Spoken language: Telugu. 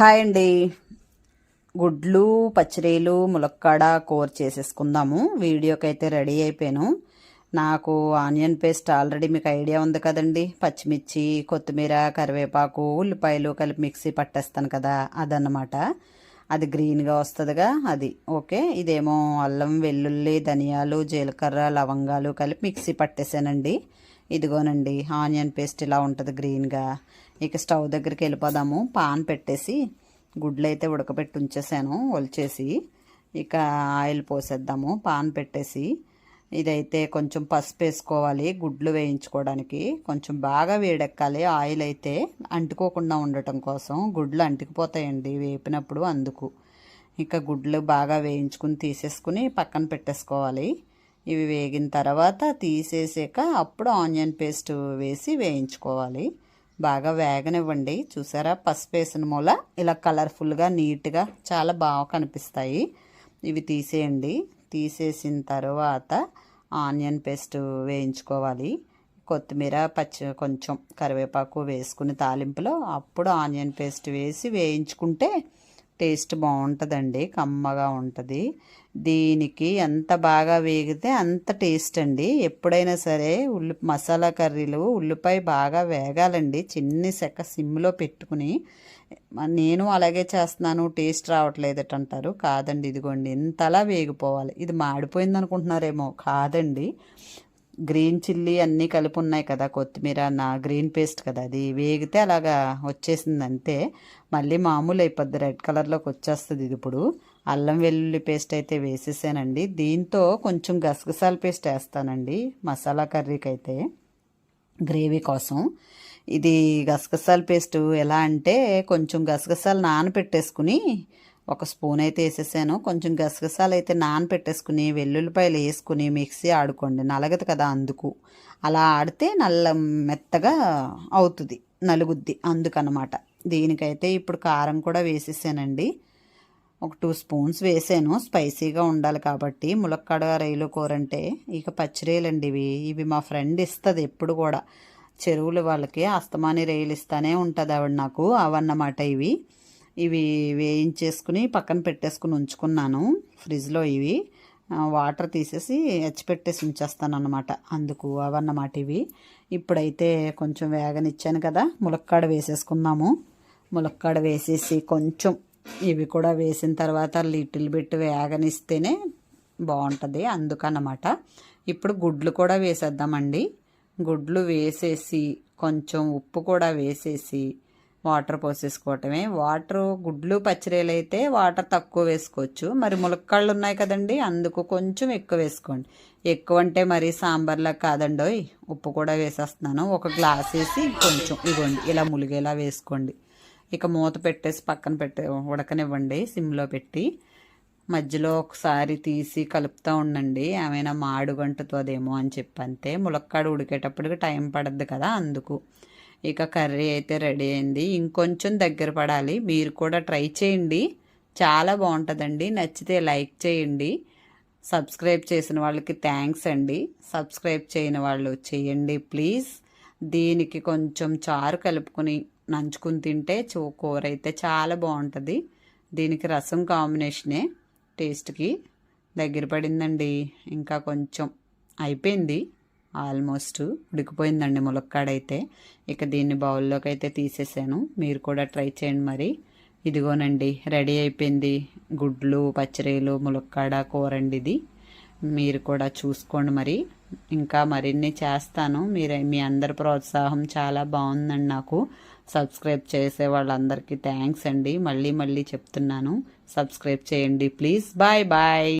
హాయ్ అండి. గుడ్లు పచ్చిరీలు ములక్కాడ కూర చేసేసుకుందాము. వీడియోకి అయితే రెడీ అయిపోయాను. నాకు ఆనియన్ పేస్ట్ ఆల్రెడీ మీకు ఐడియా ఉంది కదండి. పచ్చిమిర్చి, కొత్తిమీర, కరివేపాకు, ఉల్లిపాయలు కలిపి మిక్సీ పట్టేస్తాను కదా, అదన్నమాట. అది గ్రీన్గా వస్తుందిగా, అది ఓకే. ఇదేమో అల్లం, వెల్లుల్లి, ధనియాలు, జీలకర్ర, లవంగాలు కలిపి మిక్సీ పట్టేసానండి. ఇదిగోనండి ఆనియన్ పేస్ట్ ఇలా ఉంటుంది గ్రీన్గా. ఇక స్టవ్ దగ్గరికి వెళ్ళిపోదాము. పాన్ పెట్టేసి గుడ్లు అయితే ఉడకబెట్టి ఉంచేసాను ఒలిచేసి. ఇక ఆయిల్ పోసేద్దాము పాన్ పెట్టేసి. ఇదైతే కొంచెం పసుపు వేసుకోవాలి గుడ్లు వేయించుకోవడానికి. కొంచెం బాగా వేడెక్కాలి ఆయిల్ అయితే, అంటుకోకుండా ఉండటం కోసం. గుడ్లు అంటుకుపోతాయండి వేపినప్పుడు, అందుకు. ఇక గుడ్లు బాగా వేయించుకుని తీసేసుకుని పక్కన పెట్టేసుకోవాలి. ఇవి వేగిన తర్వాత తీసేసాక అప్పుడు ఆనియన్ పేస్ట్ వేసి వేయించుకోవాలి. బాగా వేగనివ్వండి. చూసారా, పసుపు వేసిన మూల ఇలా కలర్ఫుల్గా నీట్గా చాలా బాగా కనిపిస్తాయి. ఇవి తీసేయండి. తీసేసిన తర్వాత ఆనియన్ పేస్ట్ వేయించుకోవాలి. కొత్తిమీర, కొంచెం కరివేపాకు వేసుకుని తాలింపులో అప్పుడు ఆనియన్ పేస్ట్ వేసి వేయించుకుంటే టేస్ట్ బాగుంటుందండి, కమ్మగా ఉంటుంది. దీనికి ఎంత బాగా వేగితే అంత టేస్ట్ అండి. ఎప్పుడైనా సరే మసాలా కర్రీలు ఉల్లిపాయ బాగా వేగాలండి. చిన్ని సెక్క సిమ్లో పెట్టుకుని. నేను అలాగే చేస్తున్నాను, టేస్ట్ రావట్లేదట అంటారు. కాదండి, ఇదిగోండి ఇంతలా వేగిపోవాలి. ఇది మాడిపోయింది అనుకుంటున్నారేమో, కాదండి. గ్రీన్ చిల్లీ అన్నీ కలిపి ఉన్నాయి కదా, కొత్తిమీర, గ్రీన్ పేస్ట్ కదా, అది వేగితే అలాగా వచ్చేసింది అంతే. మళ్ళీ మామూలు అయిపోద్ది, రెడ్ కలర్లోకి వచ్చేస్తుంది. ఇది ఇప్పుడు అల్లం వెల్లుల్లి పేస్ట్ అయితే వేసేసానండి. దీంతో కొంచెం గసగసాల పేస్ట్ వేస్తానండి మసాలా కర్రీకి అయితే, గ్రేవీ కోసం. ఇది గసగసాల పేస్ట్ ఎలా అంటే, కొంచెం గసగసాలు నానపెట్టేసుకుని ఒక స్పూన్ అయితే వేసేసాను. కొంచెం గసగసాలు అయితే నానపెట్టేసుకుని వెల్లుల్లిపాయలు వేసుకుని మిక్సీ ఆడుకోండి, నలగదు కదా అందుకు. అలా ఆడితే మెత్తగా అవుతుంది, నలుగుద్ది, అందుకనమాట. దీనికైతే ఇప్పుడు కారం కూడా వేసేసానండి. ఒక 2 స్పూన్స్ వేసాను, స్పైసీగా ఉండాలి కాబట్టి. ములక్కాడ రొయ్యలు కూర అంటే. ఇక పచ్చిరొయ్యలండి ఇవి మా ఫ్రెండ్ ఇస్తుంది ఎప్పుడు కూడా. చెరువులు వాళ్ళకి అస్తమాని రొయ్యలు ఇస్తానే ఉంటుంది ఆవిడ నాకు. అవన్నమాట ఇవి వేయించేసుకుని పక్కన పెట్టేసుకుని ఉంచుకున్నాను ఫ్రిడ్జ్లో. ఇవి వాటర్ తీసేసి ఎచ్చిపెట్టేసి ఉంచేస్తాను అన్నమాట, అందుకు. అవన్నమాట ఇవి. ఇప్పుడైతే కొంచెం వేగనిచ్చాను కదా, ములక్కాడ వేసేసుకుందాము. ములక్కాడ వేసేసి కొంచెం ఇవి కూడా వేసిన తర్వాత లిటిల్ బిట్ వేగనిస్తేనే బాగుంటుంది, అందుకన్నమాట. ఇప్పుడు గుడ్లు కూడా వేసేద్దామండి. గుడ్లు వేసేసి కొంచెం ఉప్పు కూడా వేసేసి వాటర్ పోసేసుకోవటమే. గుడ్లు పచ్చిరేలు అయితే వాటర్ తక్కువ వేసుకోవచ్చు. మరి ములక్కాళ్ళు ఉన్నాయి కదండి, అందుకు కొంచెం ఎక్కువ వేసుకోండి. ఎక్కువ అంటే మరి సాంబార్లా కాదండోయ్. ఉప్పు కూడా వేసేస్తున్నాను. ఒక గ్లాస్ వేసి కొంచెం ఇవ్వండి, ఇలా ములిగేలా వేసుకోండి. ఇక మూత పెట్టేసి పక్కన ఉడకనివ్వండి సిమ్లో పెట్టి. మధ్యలో ఒకసారి తీసి కలుపుతూ ఉండండి, ఏమైనా మాడుగంటుతుందేమో అని చెప్పంతే. ములక్కాడ ఉడికేటప్పటికి టైం పడద్దు కదా, అందుకు. ఇక కర్రీ అయితే రెడీ అయింది. ఇంకొంచెం దగ్గర పడాలి. మీరు కూడా ట్రై చేయండి, చాలా బాగుంటుందండి. నచ్చితే లైక్ చేయండి. సబ్స్క్రైబ్ చేసిన వాళ్ళకి థ్యాంక్స్ అండి. సబ్స్క్రైబ్ చేయని వాళ్ళు చేయండి ప్లీజ్. దీనికి కొంచెం చారు కలుపుకొని నంచుకుని తింటే కూర అయితే చాలా బాగుంటుంది. దీనికి రసం కాంబినేషనే టేస్ట్కి. దగ్గర పడిందండి, ఇంకా కొంచెం అయిపోయింది, ఆల్మోస్ట్ ఉడికిపోయిందండి ములక్కాడైతే. ఇక దీన్ని బౌల్లోకి అయితే తీసేసాను. మీరు కూడా ట్రై చేయండి మరి. ఇదిగోనండి రెడీ అయిపోయింది. గుడ్లు పచ్చిరొయ్యలు ములక్కాడ కూర అండి ఇది. మీరు కూడా చూసుకోండి మరి. ఇంకా మరిన్ని చేస్తాను. మీ అందరి ప్రోత్సాహం చాలా బాగుందండి నాకు. సబ్స్క్రైబ్ చేసే వాళ్ళందరికీ థ్యాంక్స్ అండి. మళ్ళీ చెప్తున్నాను, సబ్స్క్రైబ్ చేయండి ప్లీజ్. Bye bye.